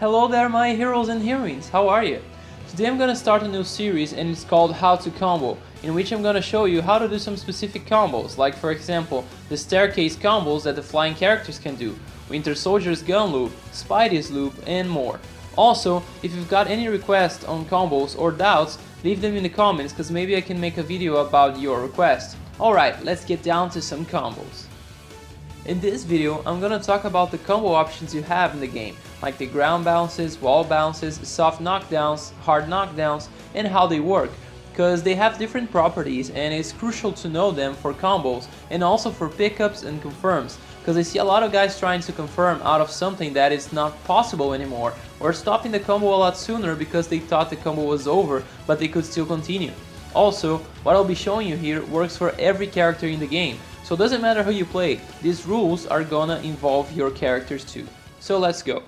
Hello there my heroes and heroines, how are you? Today I'm gonna start a new series and it's called How to Combo, in which I'm gonna show you how to do some specific combos, like for example, the staircase combos that the flying characters can do, Winter Soldier's gun loop, Spidey's loop, and more. Also, if you've got any requests on combos or doubts, leave them in the comments cause maybe I can make a video about your request. Alright, let's get down to some combos. In this video, I'm gonna talk about the combo options you have in the game, like the ground bounces, wall bounces, soft knockdowns, hard knockdowns, and how they work, because they have different properties and it's crucial to know them for combos and also for pickups and confirms, because I see a lot of guys trying to confirm out of something that is not possible anymore, or stopping the combo a lot sooner because they thought the combo was over, but they could still continue. Also, what I'll be showing you here works for every character in the game, so it doesn't matter who you play, these rules are gonna involve your characters too. So let's go.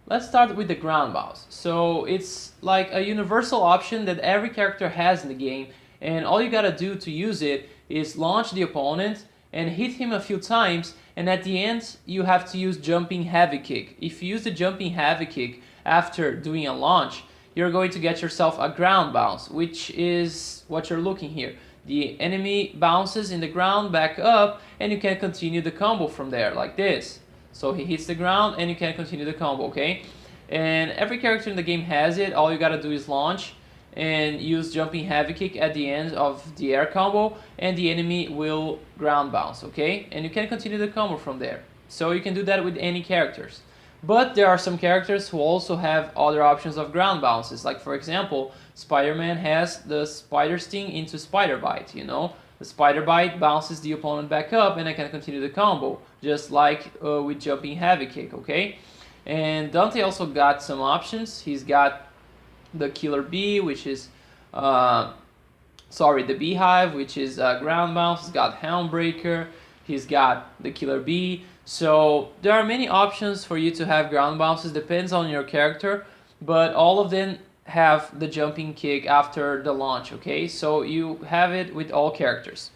Let's start with the ground bounce. So it's like a universal option that every character has in the game, and all you gotta do to use it is launch the opponent and hit him a few times, and at the end you have to use jumping heavy kick. If you use the jumping heavy kick after doing a launch, you're going to get yourself a ground bounce, which is what you're looking here. The enemy bounces in the ground back up and you can continue the combo from there like this. So he hits the ground and you can continue the combo, okay? And every character in the game has it. All you gotta do is launch and use jumping heavy kick at the end of the air combo and the enemy will ground bounce, okay? And you can continue the combo from there. So you can do that with any characters. But there are some characters who also have other options of ground bounces, like for example, Spider-Man has the Spider Sting into Spider Bite, you know? The Spider Bite bounces the opponent back up and I can continue the combo, just like with jumping heavy kick, okay? And Dante also got some options. He's got the Killer Bee, which is, the Beehive, which is ground bounce. He's got Helmbreaker, he's got the Killer Bee. So there are many options for you to have ground bounces, depends on your character, but all of them have the jumping kick after the launch, okay? So you have it with all characters.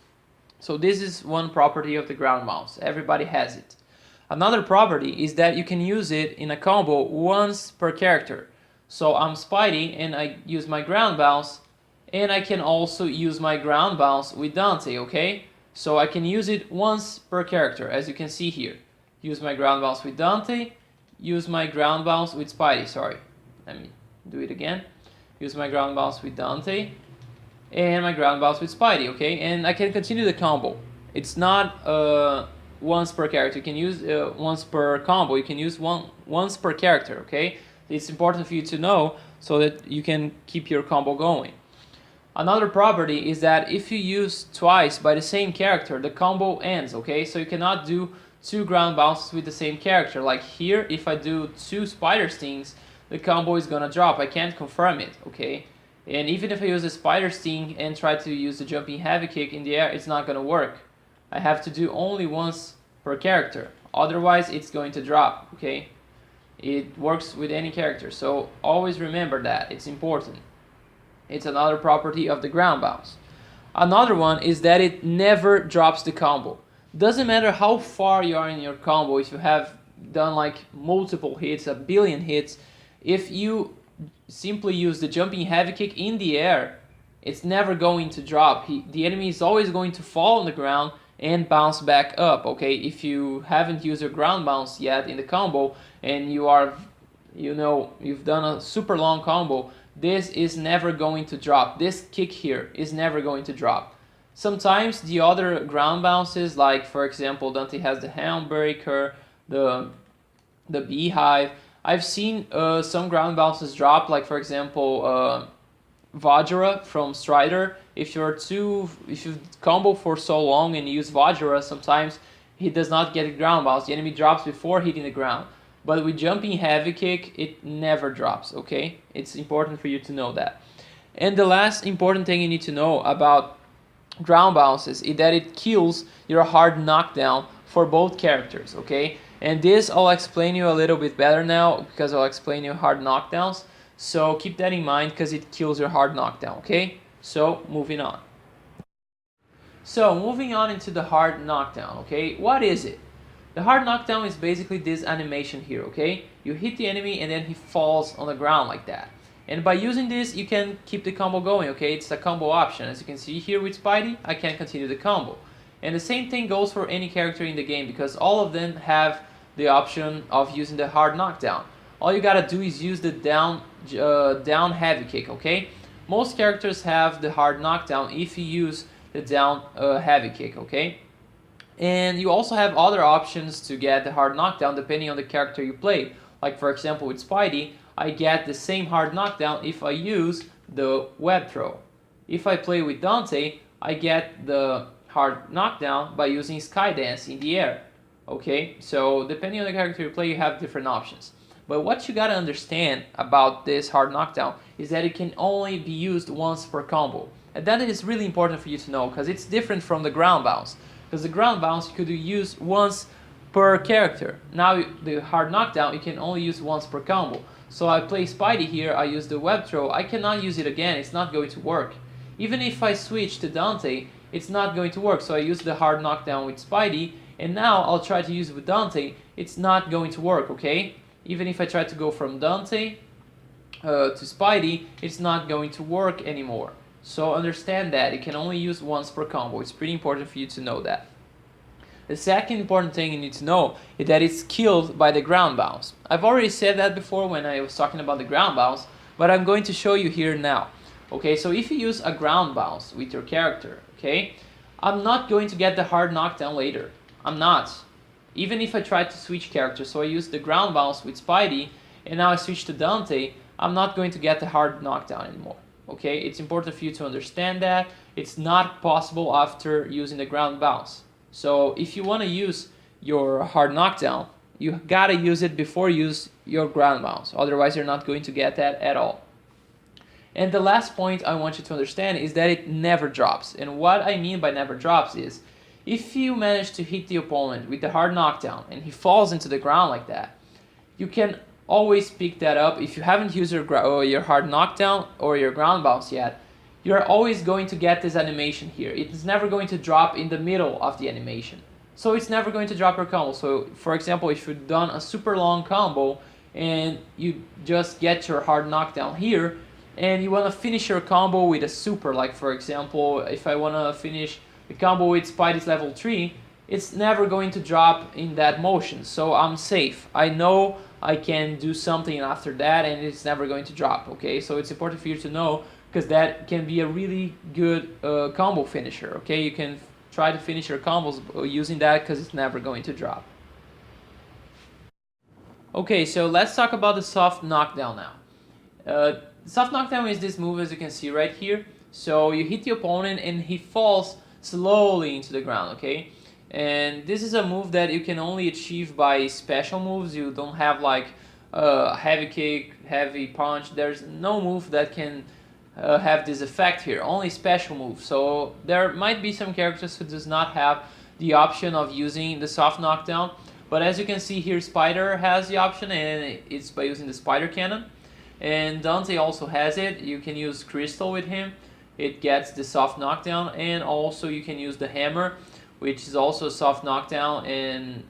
So this is one property of the ground bounce, everybody has it. Another property is that you can use it in a combo once per character. So I'm Spidey and I use my ground bounce, and I can also use my ground bounce with Dante, okay? So I can use it once per character, as you can see here. Use my ground bounce with Dante, use my ground bounce with Spidey, sorry. Let me do it again. Use my ground bounce with Dante, and my ground bounce with Spidey, okay? And I can continue the combo. It's not once per character, you can use once per combo, you can use once per character, okay? It's important for you to know so that you can keep your combo going. Another property is that if you use twice by the same character, the combo ends, okay? So you cannot do two ground bounces with the same character. Like here, if I do two Spider Stings, the combo is gonna drop. I can't confirm it, okay? And even if I use a Spider Sting and try to use the jumping heavy kick in the air, it's not gonna work. I have to do only once per character. Otherwise, it's going to drop, okay? It works with any character, so always remember that. It's important. It's another property of the ground bounce. Another one is that it never drops the combo. Doesn't matter how far you are in your combo, if you have done like multiple hits, a billion hits, if you simply use the jumping heavy kick in the air, it's never going to drop. The enemy is always going to fall on the ground and bounce back up, okay? If you haven't used your ground bounce yet in the combo and you are, you know, you've done a super long combo, this is never going to drop. This kick here is never going to drop. Sometimes the other ground bounces, like for example, Dante has the Helmbreaker, the Beehive. I've seen some ground bounces drop, like for example, Vajra from Strider. If you combo for so long and use Vajra, sometimes he does not get a ground bounce. The enemy drops before hitting the ground. But with jumping heavy kick, it never drops, okay? It's important for you to know that. And the last important thing you need to know about ground bounces is that it kills your hard knockdown for both characters, okay? And this I'll explain you a little bit better now because I'll explain you hard knockdowns. So keep that in mind because it kills your hard knockdown, okay? So moving on. So moving on into the hard knockdown, okay? What is it? The hard knockdown is basically this animation here, okay? You hit the enemy and then he falls on the ground like that. And by using this, you can keep the combo going, okay? It's a combo option. As you can see here with Spidey, I can continue the combo. And the same thing goes for any character in the game, because all of them have the option of using the hard knockdown. All you gotta do is use the down heavy kick, okay? Most characters have the hard knockdown if you use the down heavy kick, okay? And you also have other options to get the hard knockdown depending on the character you play. Like for example with Spidey, I get the same hard knockdown if I use the web throw. If I play with Dante, I get the hard knockdown by using Skydance in the air. Okay, so depending on the character you play, you have different options. But what you gotta understand about this hard knockdown is that it can only be used once per combo. And that is really important for you to know, because it's different from the ground bounce. Because the ground bounce you could use once per character. Now the hard knockdown you can only use once per combo. So I play Spidey here, I use the web throw, I cannot use it again, it's not going to work. Even if I switch to Dante, it's not going to work. So I use the hard knockdown with Spidey, and now I'll try to use it with Dante, it's not going to work, okay? Even if I try to go from Dante to Spidey, it's not going to work anymore. So understand that, it can only use once per combo. It's pretty important for you to know that. The second important thing you need to know is that it's killed by the ground bounce. I've already said that before when I was talking about the ground bounce, but I'm going to show you here now. Okay, so if you use a ground bounce with your character, okay, I'm not going to get the hard knockdown later. I'm not. Even if I try to switch characters, so I use the ground bounce with Spidey, and now I switch to Dante, I'm not going to get the hard knockdown anymore. Okay, it's important for you to understand that it's not possible after using the ground bounce. So if you want to use your hard knockdown, you gotta use it before you use your ground bounce. Otherwise, you're not going to get that at all. And the last point I want you to understand is that it never drops. And what I mean by never drops is, if you manage to hit the opponent with the hard knockdown and he falls into the ground like that, you can always pick that up. If you haven't used your hard knockdown or your ground bounce yet, you're always going to get this animation here. It's never going to drop in the middle of the animation. So it's never going to drop your combo. So for example, if you've done a super long combo and you just get your hard knockdown here and you want to finish your combo with a super, like for example, if I want to finish the combo with Spidey's level 3, it's never going to drop in that motion. So I'm safe. I know I can do something after that and it's never going to drop, okay? So it's important for you to know, because that can be a really good combo finisher, okay? You can try to finish your combos using that because it's never going to drop. Okay, so let's talk about the soft knockdown now. Soft knockdown is this move, as you can see right here. So you hit the opponent and he falls slowly into the ground, okay? And this is a move that you can only achieve by special moves. You don't have like heavy kick, heavy punch. There's no move that can have this effect here, only special moves. So there might be some characters who does not have the option of using the soft knockdown, but as you can see here, Spider has the option, and it's by using the Spider Cannon. And Dante also has it. You can use Crystal with him, it gets the soft knockdown, and also you can use the Hammer, which is also a soft knockdown. And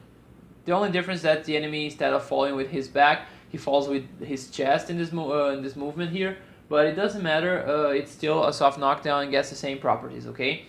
the only difference is that the enemy, instead of falling with his back, he falls with his chest in this movement here. But it doesn't matter, it's still a soft knockdown and gets the same properties, okay?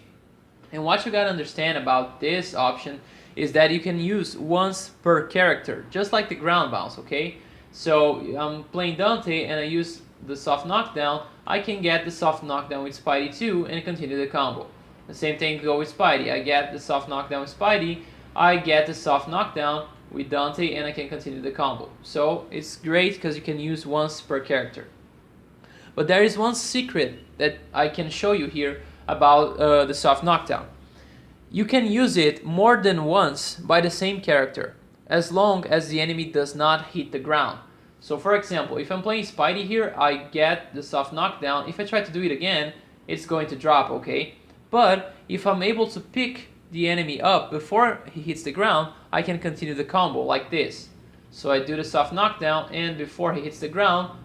And what you gotta understand about this option is that you can use once per character, just like the ground bounce, okay? So I'm playing Dante and I use the soft knockdown, I can get the soft knockdown with Spidey too and continue the combo. The same thing can go with Spidey. I get the soft knockdown with Spidey, I get the soft knockdown with Dante, and I can continue the combo. So it's great because you can use once per character. But there is one secret that I can show you here about the soft knockdown. You can use it more than once by the same character, as long as the enemy does not hit the ground. So for example, if I'm playing Spidey here, I get the soft knockdown. If I try to do it again, it's going to drop, okay? But if I'm able to pick the enemy up before he hits the ground, I can continue the combo like this. So I do the soft knockdown, and before he hits the ground,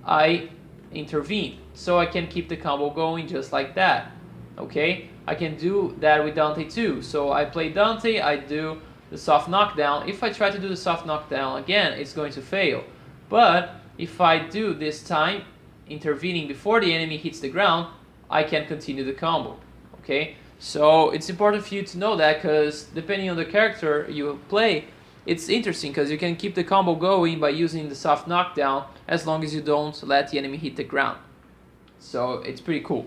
I intervene. So I can keep the combo going just like that, okay? I can do that with Dante too. So I play Dante, I do the soft knockdown. If I try to do the soft knockdown again, it's going to fail. But if I do this time, intervening before the enemy hits the ground, I can continue the combo. Okay, so it's important for you to know that, because depending on the character you play, it's interesting because you can keep the combo going by using the soft knockdown as long as you don't let the enemy hit the ground. So it's pretty cool.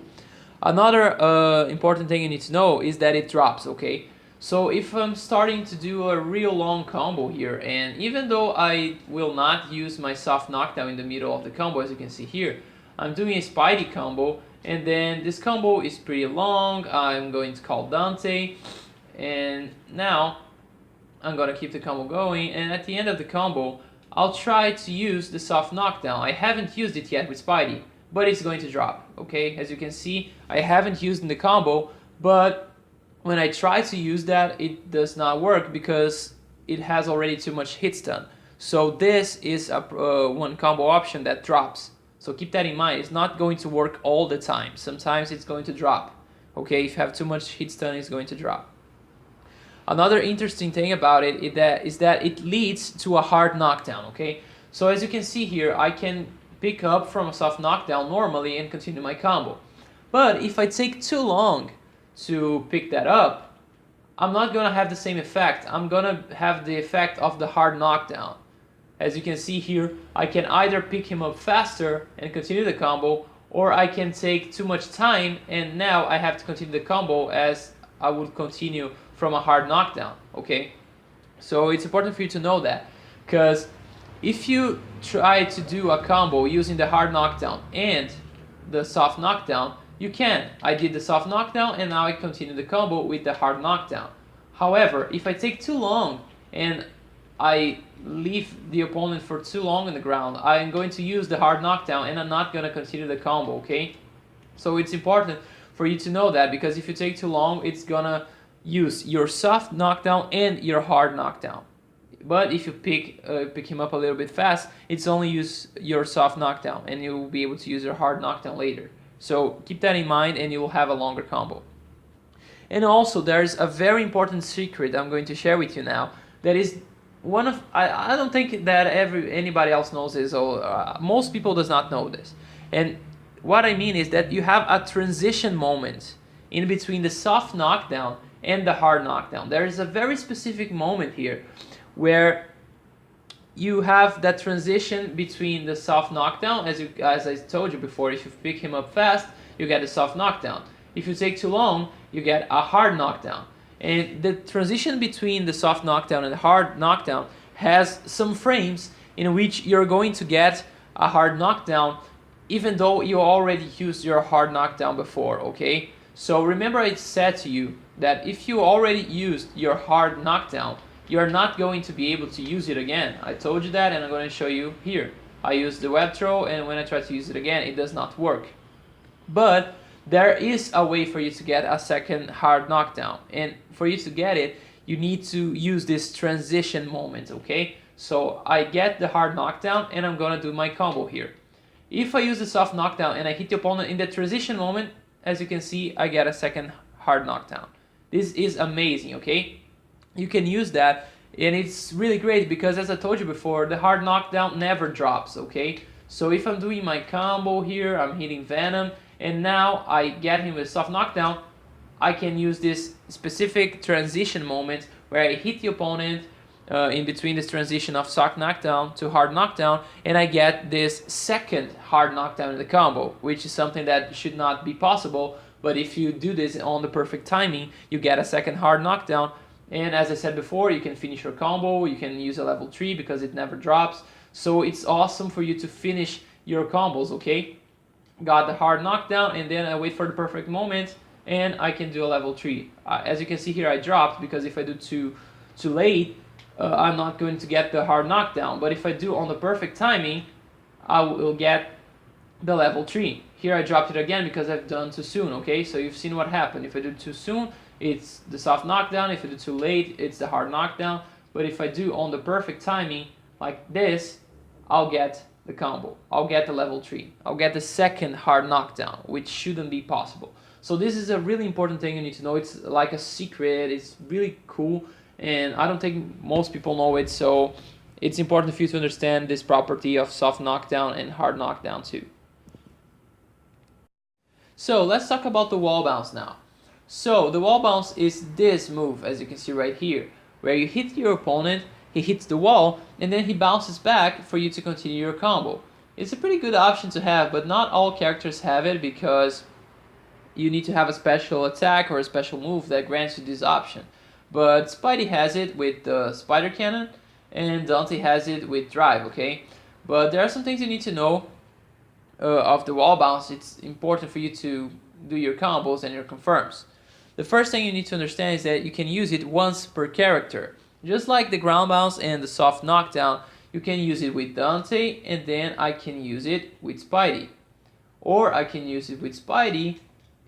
Another important thing you need to know is that it drops, okay? So if I'm starting to do a real long combo here, and even though I will not use my soft knockdown in the middle of the combo, as you can see here, I'm doing a Spidey combo, and then this combo is pretty long. I'm going to call Dante, and now I'm going to keep the combo going, and at the end of the combo, I'll try to use the soft knockdown. I haven't used it yet with Spidey, but it's going to drop, okay? As you can see, I haven't used in the combo, but when I try to use that, it does not work because it has already too much hit stun. So this is a one combo option that drops. So keep that in mind. It's not going to work all the time. Sometimes it's going to drop. Okay, if you have too much hit stun, it's going to drop. Another interesting thing about it is that it leads to a hard knockdown. Okay, so as you can see here, I can pick up from a soft knockdown normally and continue my combo. But if I take too long to pick that up, I'm not gonna have the same effect. I'm gonna have the effect of the hard knockdown. As you can see here, I can either pick him up faster and continue the combo, or I can take too much time and now I have to continue the combo as I would continue from a hard knockdown, okay? So it's important for you to know that, because if you try to do a combo using the hard knockdown and the soft knockdown, you can. I did the soft knockdown and now I continue the combo with the hard knockdown. However, if I take too long and I leave the opponent for too long on the ground, I'm going to use the hard knockdown and I'm not going to continue the combo, okay? So it's important for you to know that, because if you take too long, it's gonna use your soft knockdown and your hard knockdown. But if you pick him up a little bit fast, it's only use your soft knockdown and you will be able to use your hard knockdown later. So keep that in mind and you will have a longer combo. And also there's a very important secret I'm going to share with you now that is one of, I don't think that anybody else knows this, or most people does not know this. And what I mean is that you have a transition moment in between the soft knockdown and the hard knockdown. There is a very specific moment here where you have that transition between the soft knockdown. As I told you before, if you pick him up fast, you get a soft knockdown. If you take too long, you get a hard knockdown. And the transition between the soft knockdown and the hard knockdown has some frames in which you're going to get a hard knockdown even though you already used your hard knockdown before, okay? So remember I said to you that if you already used your hard knockdown, you're not going to be able to use it again. I told you that and I'm going to show you here. I used the web throw and when I try to use it again, it does not work. But there is a way for you to get a second hard knockdown. And for you to get it, you need to use this transition moment, okay? So I get the hard knockdown and I'm going to do my combo here. If I use the soft knockdown and I hit the opponent in the transition moment, as you can see, I get a second hard knockdown. This is amazing, okay? You can use that and it's really great because, as I told you before, the hard knockdown never drops, okay? So if I'm doing my combo here, I'm hitting Venom, and now I get him with soft knockdown, I can use this specific transition moment where I hit the opponent in between this transition of soft knockdown to hard knockdown, and I get this second hard knockdown in the combo, which is something that should not be possible, but if you do this on the perfect timing, you get a second hard knockdown, and as I said before, you can finish your combo, you can use a level 3 because it never drops, so it's awesome for you to finish your combos, okay? Got the hard knockdown, and then I wait for the perfect moment, and I can do a level 3. As you can see here, I dropped, because if I do too late, I'm not going to get the hard knockdown, but if I do on the perfect timing, I will get the level 3. Here I dropped it again because I've done too soon, okay? So you've seen what happened. If I do too soon, it's the soft knockdown. If I do too late, it's the hard knockdown. But if I do on the perfect timing, like this, I'll get the combo. I'll get the level 3. I'll get the second hard knockdown, which shouldn't be possible. So this is a really important thing you need to know. It's like a secret. It's really cool. and I don't think most people know it, so it's important for you to understand this property of soft knockdown and hard knockdown too. So let's talk about the wall bounce now. So the wall bounce is this move, as you can see right here, where you hit your opponent, he hits the wall, and then he bounces back for you to continue your combo. It's a pretty good option to have, but not all characters have it because you need to have a special attack or a special move that grants you this option. But Spidey has it with the Spider Cannon, and Dante has it with Drive, okay? But there are some things you need to know of the wall bounce. It's important for you to do your combos and your confirms. The first thing you need to understand is that you can use it once per character. Just like the ground bounce and the soft knockdown, you can use it with Dante, and then I can use it with Spidey. Or I can use it with Spidey,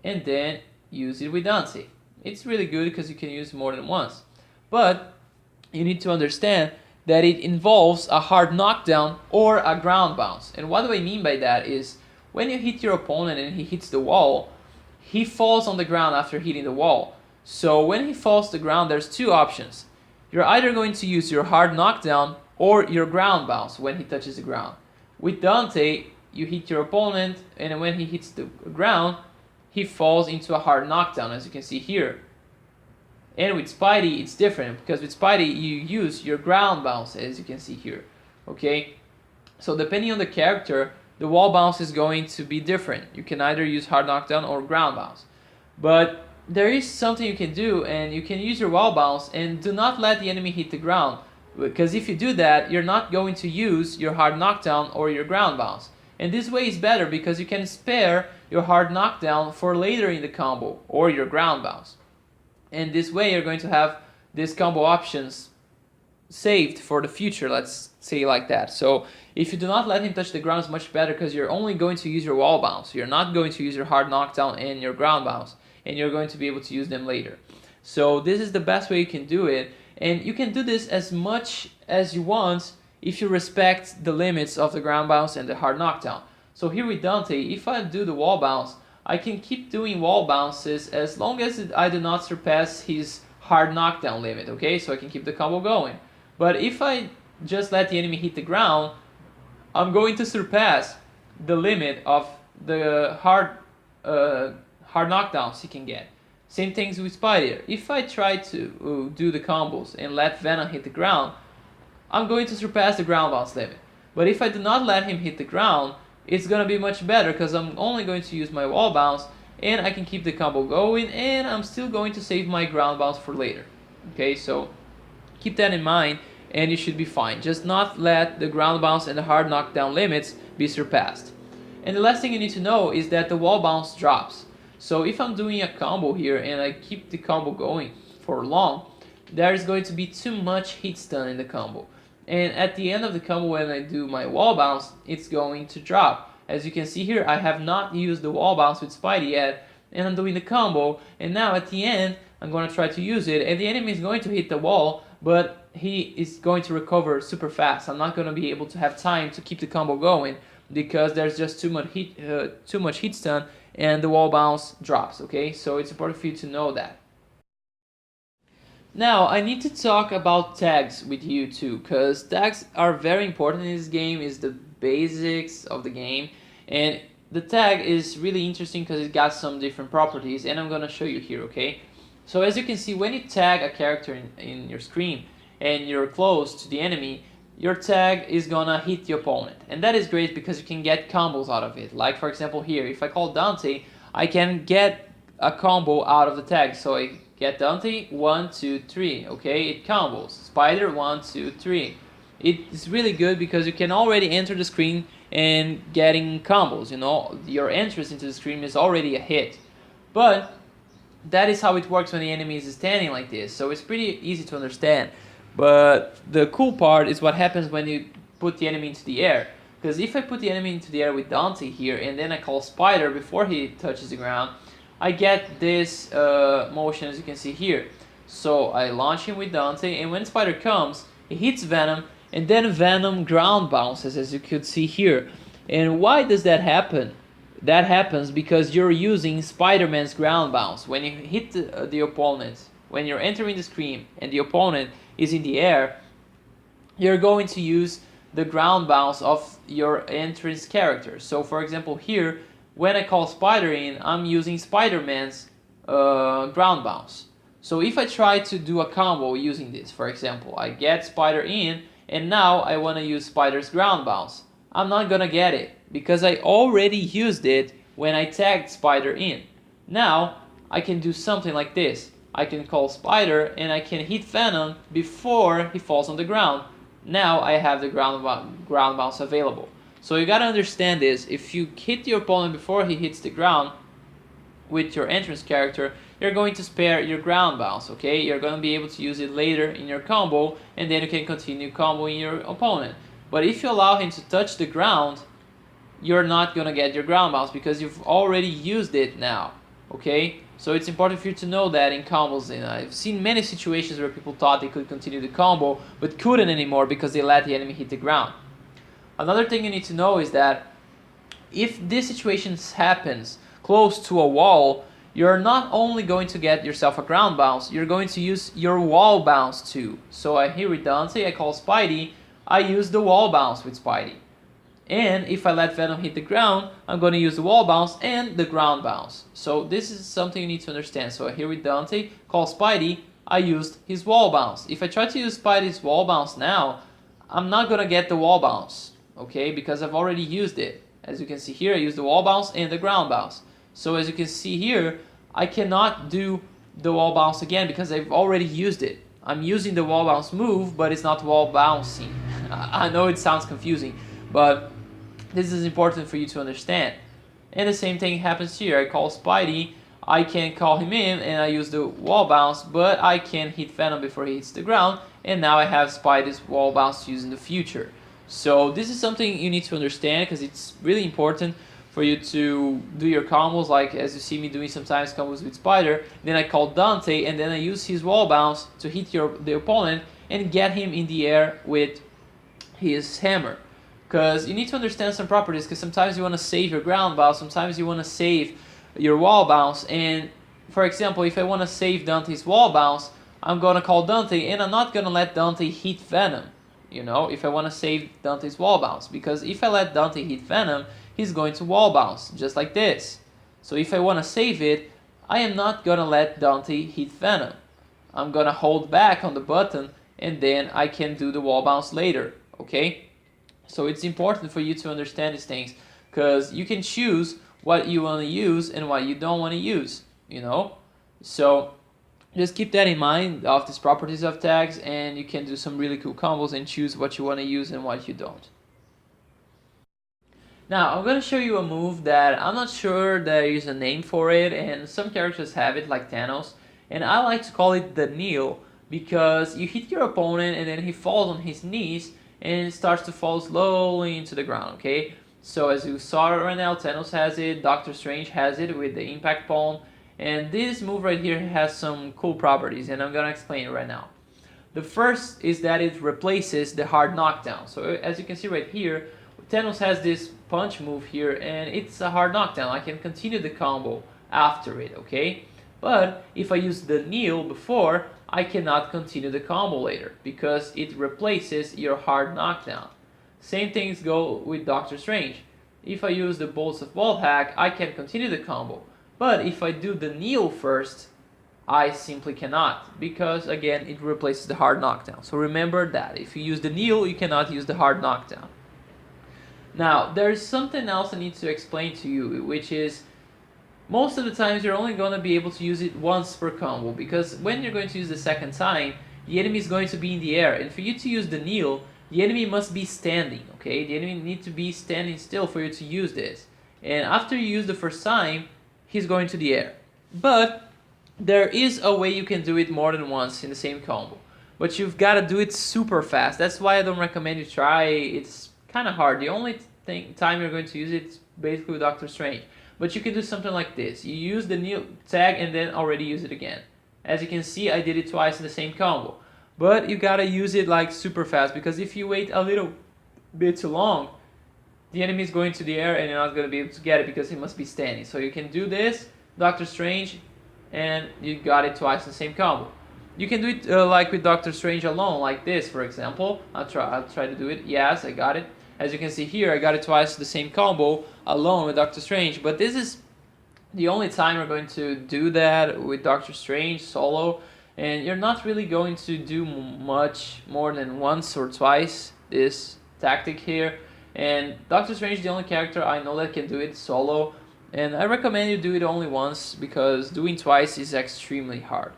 and then use it with Dante. It's really good because you can use it more than once. But you need to understand that it involves a hard knockdown or a ground bounce. And what do I mean by that is when you hit your opponent and he hits the wall, he falls on the ground after hitting the wall. So when he falls to the ground, there's two options. You're either going to use your hard knockdown or your ground bounce when he touches the ground. With Dante, you hit your opponent, and when he hits the ground, he falls into a hard knockdown, as you can see here. And with Spidey, it's different, because with Spidey, you use your ground bounce, as you can see here. Okay? So depending on the character, the wall bounce is going to be different. You can either use hard knockdown or ground bounce. But there is something you can do, and you can use your wall bounce, and do not let the enemy hit the ground. Because if you do that, you're not going to use your hard knockdown or your ground bounce. And this way is better because you can spare your hard knockdown for later in the combo or your ground bounce. And this way you're going to have these combo options saved for the future, let's say like that. So if you do not let him touch the ground, it's much better because you're only going to use your wall bounce. You're not going to use your hard knockdown and your ground bounce, and you're going to be able to use them later. So this is the best way you can do it, and you can do this as much as you want if you respect the limits of the ground bounce and the hard knockdown. So here with Dante, if I do the wall bounce, I can keep doing wall bounces as long as I do not surpass his hard knockdown limit, okay? So I can keep the combo going. But if I just let the enemy hit the ground, I'm going to surpass the limit of the hard knockdowns he can get. Same things with Spider. If I try to do the combos and let Venom hit the ground, I'm going to surpass the ground bounce limit. But if I do not let him hit the ground, it's going to be much better because I'm only going to use my wall bounce, and I can keep the combo going, and I'm still going to save my ground bounce for later. Okay, so keep that in mind, and you should be fine. Just not let the ground bounce and the hard knockdown limits be surpassed. And the last thing you need to know is that the wall bounce drops. So if I'm doing a combo here and I keep the combo going for long, there is going to be too much hit stun in the combo. And at the end of the combo, when I do my wall bounce, it's going to drop. As you can see here, I have not used the wall bounce with Spidey yet, and I'm doing the combo, and now at the end, I'm going to try to use it, and the enemy is going to hit the wall, but he is going to recover super fast. I'm not going to be able to have time to keep the combo going, because there's just too much heat stun, and the wall bounce drops, okay? So it's important for you to know that. Now, I need to talk about tags with you too, because tags are very important in this game. It's the basics of the game, and the tag is really interesting because it got some different properties, and I'm going to show you here, okay? So as you can see, when you tag a character in your screen, and you're close to the enemy, your tag is gonna hit the opponent. And that is great because you can get combos out of it. Like for example here, if I call Dante, I can get a combo out of the tag. So I get Dante, 1, 2, 3, okay? It combos. Spider, 1, 2, 3. It's really good because you can already enter the screen and getting combos, you know? Your entrance into the screen is already a hit. But that is how it works when the enemy is standing like this. So it's pretty easy to understand. But the cool part is what happens when you put the enemy into the air. Because if I put the enemy into the air with Dante here, and then I call Spider before he touches the ground, I get this motion as you can see here. So I launch him with Dante, and when Spider comes, he hits Venom, and then Venom ground bounces as you could see here. And why does that happen? That happens because you're using Spider-Man's ground bounce. When you hit the opponent when you're entering the screen and the opponent is in the air, you're going to use the ground bounce of your entrance character. So for example here, when I call Spider in, I'm using Spider-Man's ground bounce. So if I try to do a combo using this, for example, I get Spider in, and now I want to use Spider's ground bounce, I'm not gonna get it, because I already used it when I tagged Spider in. Now, I can do something like this. I can call Spider, and I can hit Venom before he falls on the ground. Now I have the ground bounce available. So you gotta understand this. If you hit your opponent before he hits the ground with your entrance character, you're going to spare your ground bounce, okay? You're going to be able to use it later in your combo, and then you can continue comboing your opponent. But if you allow him to touch the ground, you're not going to get your ground bounce because you've already used it now, okay? So it's important for you to know that in combos, and I've seen many situations where people thought they could continue the combo, but couldn't anymore because they let the enemy hit the ground. Another thing you need to know is that if this situation happens close to a wall, you're not only going to get yourself a ground bounce, you're going to use your wall bounce too. So I here with Dante, I call Spidey, I use the wall bounce with Spidey. And if I let Venom hit the ground, I'm going to use the wall bounce and the ground bounce. So this is something you need to understand. So here with Dante, call Spidey, I used his wall bounce. If I try to use Spidey's wall bounce now, I'm not going to get the wall bounce, okay? Because I've already used it. As you can see here, I used the wall bounce and the ground bounce. So as you can see here, I cannot do the wall bounce again because I've already used it. I'm using the wall bounce move, but it's not wall bouncing. I know it sounds confusing, but this is important for you to understand. And the same thing happens here. I call Spidey, I can call him in, and I use the wall bounce, but I can hit Venom before he hits the ground, and now I have Spidey's wall bounce to use in the future. So this is something you need to understand because it's really important for you to do your combos, like as you see me doing sometimes combos with Spider. Then I call Dante, and then I use his wall bounce to hit the opponent and get him in the air with his hammer. Because you need to understand some properties, because sometimes you want to save your ground bounce, sometimes you want to save your wall bounce. And for example, if I want to save Dante's wall bounce, I'm going to call Dante, and I'm not going to let Dante hit Venom, you know, if I want to save Dante's wall bounce. Because if I let Dante hit Venom, he's going to wall bounce, just like this. So if I want to save it, I am not going to let Dante hit Venom. I'm going to hold back on the button, and then I can do the wall bounce later, okay? So it's important for you to understand these things, because you can choose what you want to use and what you don't want to use, you know? So just keep that in mind of these properties of tags, and you can do some really cool combos and choose what you want to use and what you don't. Now, I'm going to show you a move that I'm not sure there is a name for it, and some characters have it, like Thanos, and I like to call it the kneel, because you hit your opponent and then he falls on his knees and starts to fall slowly into the ground, okay? So as you saw right now, Thanos has it, Doctor Strange has it with the impact palm, and this move right here has some cool properties, and I'm going to explain it right now. The first is that it replaces the hard knockdown. So as you can see right here, Thanos has this punch move here, and it's a hard knockdown. I can continue the combo after it, okay? But if I use the kneel before, I cannot continue the combo later because it replaces your hard knockdown. Same things go with Doctor Strange. If I use the bolts of wall hack, I can continue the combo. But if I do the kneel first, I simply cannot, because again, it replaces the hard knockdown. So remember that. If you use the kneel, you cannot use the hard knockdown. Now, there's something else I need to explain to you, which is most of the times you're only going to be able to use it once per combo, because when you're going to use the second time, the enemy is going to be in the air, and for you to use the kneel, the enemy must be standing, okay? The enemy needs to be standing still for you to use this. And after you use the first time, he's going to the air. But there is a way you can do it more than once in the same combo, but you've got to do it super fast. That's why I don't recommend you try. It's kind of hard. The only time you're going to use it is basically with Doctor Strange. But you can do something like this. You use the new tag and then already use it again. As you can see, I did it twice in the same combo. But you gotta use it like super fast, because if you wait a little bit too long, the enemy is going to the air and you're not gonna be able to get it because he must be standing. So you can do this, Doctor Strange, and you got it twice in the same combo. You can do it like with Doctor Strange alone, like this, for example. I'll try to do it. Yes, I got it. As you can see here, I got it twice the same combo alone with Doctor Strange. But this is the only time we're going to do that with Doctor Strange solo. And you're not really going to do much more than once or twice this tactic here. And Doctor Strange is the only character I know that can do it solo. And I recommend you do it only once, because doing twice is extremely hard.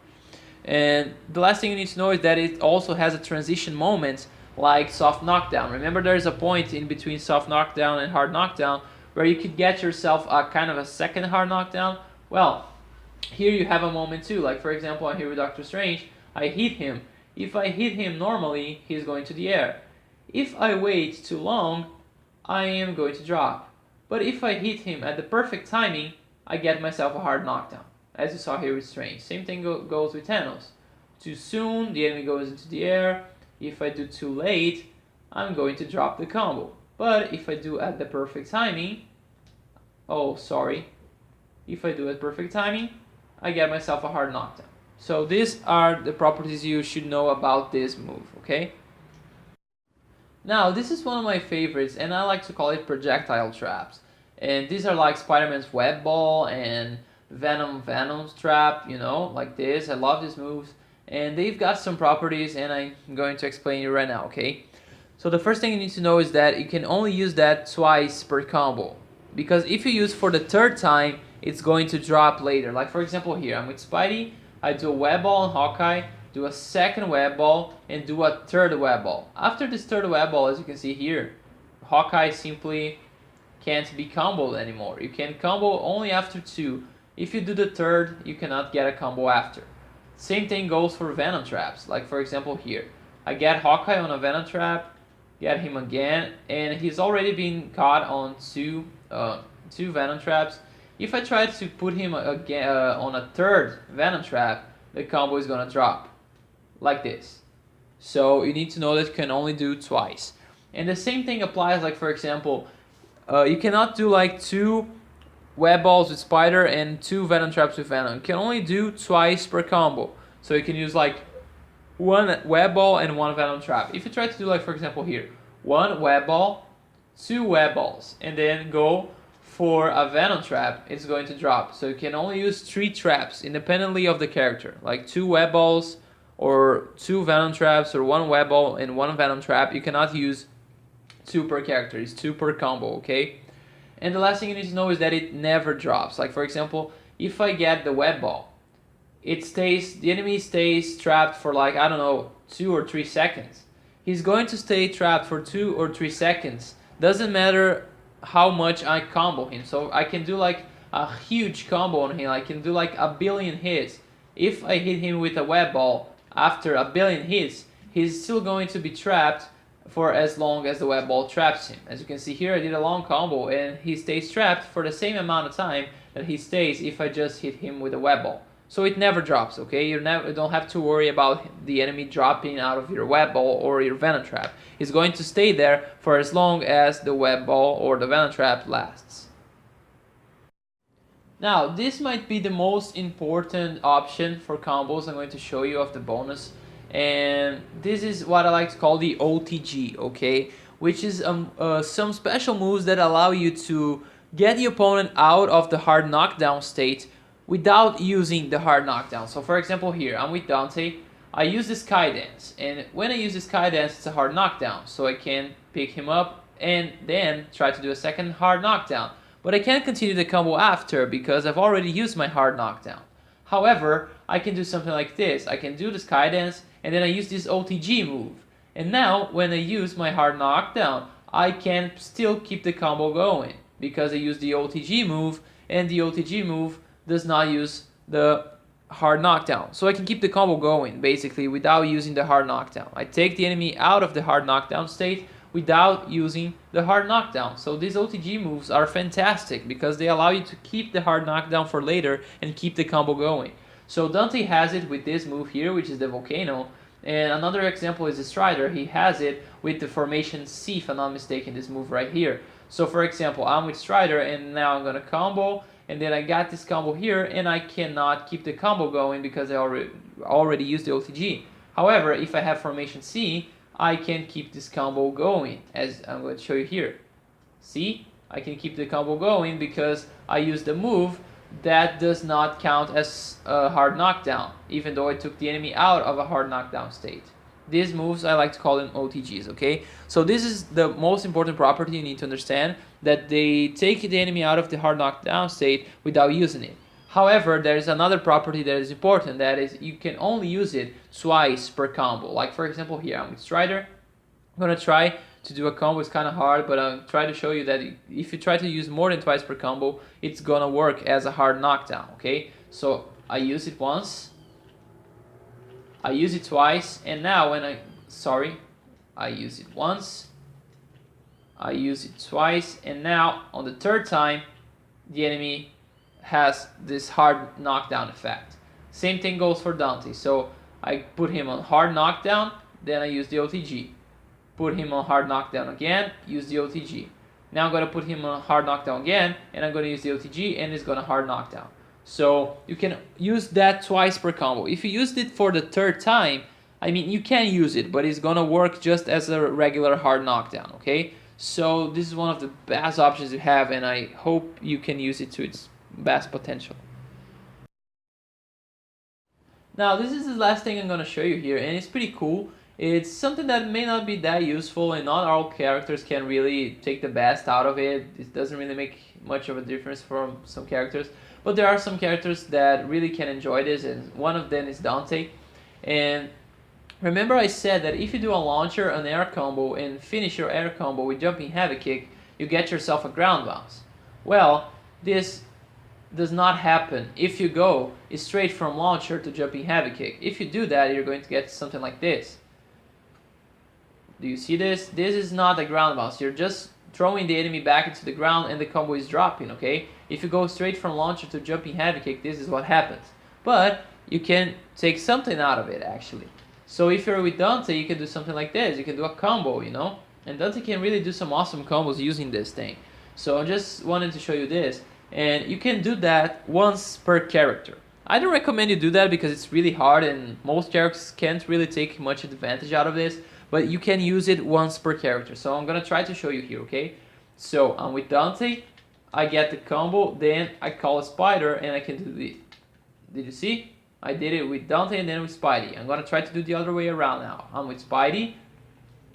And the last thing you need to know is that it also has a transition moment like soft knockdown. Remember, there's a point in between soft knockdown and hard knockdown where you could get yourself a kind of a second hard knockdown. Well, here you have a moment too. Like for example, I'm here with Doctor Strange. I hit him. If I hit him normally, he's going to the air. If I wait too long, I am going to drop. But if I hit him at the perfect timing, I get myself a hard knockdown. As you saw here with Strange. Same thing goes with Thanos. Too soon, the enemy goes into the air. If I do too late, I'm going to drop the combo. But if I do at the perfect timing, if I do at perfect timing, I get myself a hard knockdown. So these are the properties you should know about this move, okay? Now, this is one of my favorites, and I like to call it projectile traps. And these are like Spider-Man's web ball and Venom's trap, you know, like this. I love these moves, and they've got some properties, and I'm going to explain you right now, okay? So the first thing you need to know is that you can only use that twice per combo, because if you use for the third time, it's going to drop later. Like for example here, I'm with Spidey, I do a web ball on Hawkeye, do a second web ball, and do a third web ball. After this third web ball, as you can see here, Hawkeye simply can't be comboed anymore. You can combo only after 2. If you do the third, you cannot get a combo after. Same thing goes for Venom traps. Like for example here, I get Hawkeye on a Venom trap, get him again, and he's already been caught on two Venom traps. If I try to put him again on a third Venom trap, the combo is gonna drop like this. So you need to know that you can only do twice. And the same thing applies, like for example, you cannot do like 2 web balls with Spider and 2 Venom traps with Venom. You can only do twice per combo. So you can use like 1 web ball and 1 Venom trap. If you try to do like for example here, 1 web ball, 2 web balls, and then go for a Venom trap, it's going to drop. So you can only use 3 traps independently of the character. Like 2 web balls or 2 Venom traps or 1 web ball and 1 Venom trap. You cannot use 2 per character. It's 2 per combo, okay? And the last thing you need to know is that it never drops. Like for example, if I get the web ball, the enemy stays trapped for like, I don't know, 2 or 3 seconds. He's going to stay trapped for 2 or 3 seconds. Doesn't matter how much I combo him. So I can do like a huge combo on him. I can do like 1 billion hits. If I hit him with a web ball after 1 billion hits, he's still going to be trapped for as long as the web ball traps him. As you can see here, I did a long combo and he stays trapped for the same amount of time that he stays if I just hit him with a web ball. So it never drops, okay? You don't have to worry about the enemy dropping out of your web ball or your Venom trap. He's going to stay there for as long as the web ball or the Venom trap lasts. Now, this might be the most important option for combos I'm going to show you of the bonus. And this is what I like to call the OTG, okay? Which is some special moves that allow you to get the opponent out of the hard knockdown state without using the hard knockdown. So for example here, I'm with Dante, I use the Sky Dance, and when I use the Sky Dance, it's a hard knockdown, so I can pick him up and then try to do a second hard knockdown. But I can't continue the combo after because I've already used my hard knockdown. However, I can do something like this. I can do the Sky Dance, and then I use this OTG move. And now, when I use my hard knockdown, I can still keep the combo going because I use the OTG move, and the OTG move does not use the hard knockdown. So I can keep the combo going, basically, without using the hard knockdown. I take the enemy out of the hard knockdown state without using the hard knockdown. So these OTG moves are fantastic because they allow you to keep the hard knockdown for later and keep the combo going. So Dante has it with this move here, which is the Volcano. And another example is the Strider. He has it with the formation C, if I'm not mistaken, this move right here. So for example, I'm with Strider and now I'm going to combo and then I got this combo here, and I cannot keep the combo going because I already used the OTG. However, if I have formation C, I can keep this combo going, as I'm going to show you here. See? I can keep the combo going because I used the move that does not count as a hard knockdown, even though I took the enemy out of a hard knockdown state. These moves, I like to call them OTGs, okay? So this is the most important property you need to understand, that they take the enemy out of the hard knockdown state without using it. However, there is another property that is important, that is you can only use it twice per combo. Like for example here, I'm with Strider. I'm going to try to do a combo. It's kind of hard, but I'll try to show you that if you try to use more than twice per combo, it's going to work as a hard knockdown, okay? So I use it once, I use it twice, and now when I use it once, I use it twice, and now on the third time, the enemy has this hard knockdown effect. Same thing goes for Dante. So I put him on hard knockdown, then I use the OTG. Put him on hard knockdown again, use the OTG. Now I'm going to put him on hard knockdown again, and I'm going to use the OTG, and it's going to hard knockdown. So you can use that twice per combo. If you used it for the third time, I mean, you can use it, but it's going to work just as a regular hard knockdown, okay? So this is one of the best options you have, and I hope you can use it to its best potential. Now this is the last thing I'm going to show you here, and it's pretty cool. It's something that may not be that useful, and not all characters can really take the best out of it. It doesn't really make much of a difference for some characters, but there are some characters that really can enjoy this, and one of them is Dante. And remember I said that if you do a launcher, an air combo, and finish your air combo with jumping heavy kick, you get yourself a ground bounce. Well, this does not happen if you go straight from launcher to jumping heavy kick. If you do that, you're going to get something like this. Do you see this? This is not a ground bounce. You're just throwing the enemy back into the ground and the combo is dropping, okay? If you go straight from launcher to jumping heavy kick, this is what happens. But you can take something out of it, actually. So if you're with Dante, you can do something like this. You can do a combo, you know? And Dante can really do some awesome combos using this thing. So I just wanted to show you this. And you can do that once per character. I don't recommend you do that because it's really hard and most characters can't really take much advantage out of this. But you can use it once per character. So I'm gonna try to show you here, okay? So I'm with Dante, I get the combo, then I call a Spider and I can do this. Did you see? I did it with Dante and then with Spidey. I'm gonna try to do the other way around now. I'm with Spidey.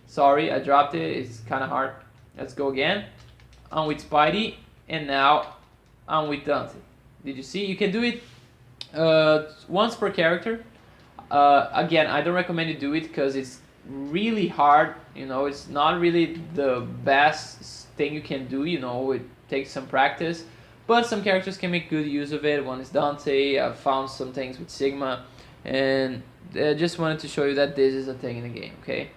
Sorry, I dropped it, it's kinda hard. Let's go again. I'm with Spidey and now I'm with Dante. Did you see? You can do it once per character. Again, I don't recommend you do it because it's really hard, you know, it's not really the best thing you can do, you know, it takes some practice, but some characters can make good use of it. One is Dante, I've found some things with Sigma, and I just wanted to show you that this is a thing in the game, okay?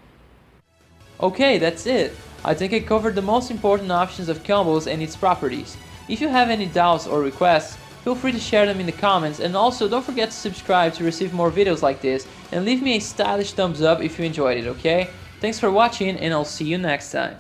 Okay, that's it. I think I covered the most important options of combos and its properties. If you have any doubts or requests, feel free to share them in the comments, and also don't forget to subscribe to receive more videos like this, and leave me a stylish thumbs up if you enjoyed it, okay? Thanks for watching, and I'll see you next time.